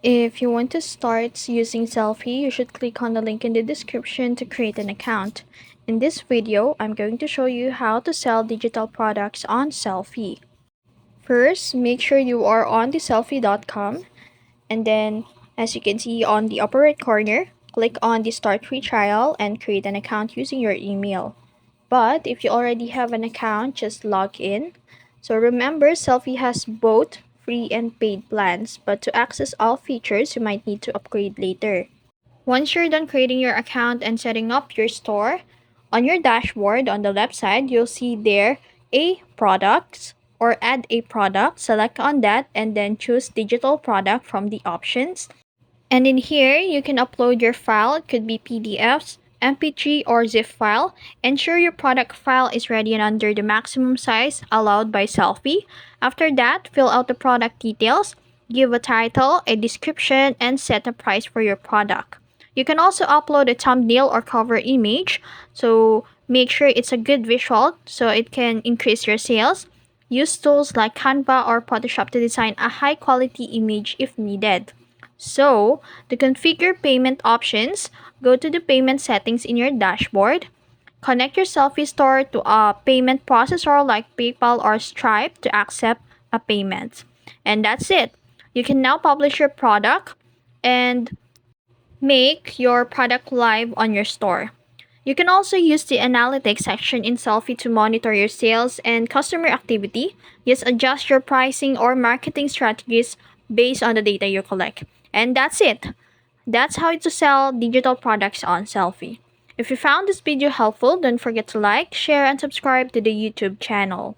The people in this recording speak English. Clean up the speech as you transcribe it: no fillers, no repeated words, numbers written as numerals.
If you want to start using Sellfy, you should click on the link in the description to create an account. In this video, I'm going to show you how to sell digital products on Sellfy. First, make sure you are on the sellfy.com, and then as you can see on the upper right corner, click on the start free trial and create an account using your email. But if you already have an account, just log in. So remember, Sellfy has both free and paid plans, but to access all features, you might need to upgrade later. Once you're done creating your account and setting up your store, on your dashboard on the left side, you'll see there a products or add a product. Select on that and then choose digital product from the options. And in here, you can upload your file. It could be PDFs, MP3, or zip file. Ensure your product file is ready and under the maximum size allowed by Sellfy. After that, fill out the product details, give a title, a description, and set a price for your product. You can also upload a thumbnail or cover image, so make sure it's a good visual so it can increase your sales. Use tools like Canva or Photoshop to design a high quality image if needed. So, to configure payment options, go to the payment settings in your dashboard. Connect your Sellfy store to a payment processor like PayPal or Stripe to accept a payment. And that's it. You can now publish your product and make your product live on your store. You can also use the analytics section in Sellfy to monitor your sales and customer activity. Just adjust your pricing or marketing strategies based on the data you collect. And that's it. That's how to sell digital products on Sellfy. If you found this video helpful, don't forget to like, share, and subscribe to the YouTube channel.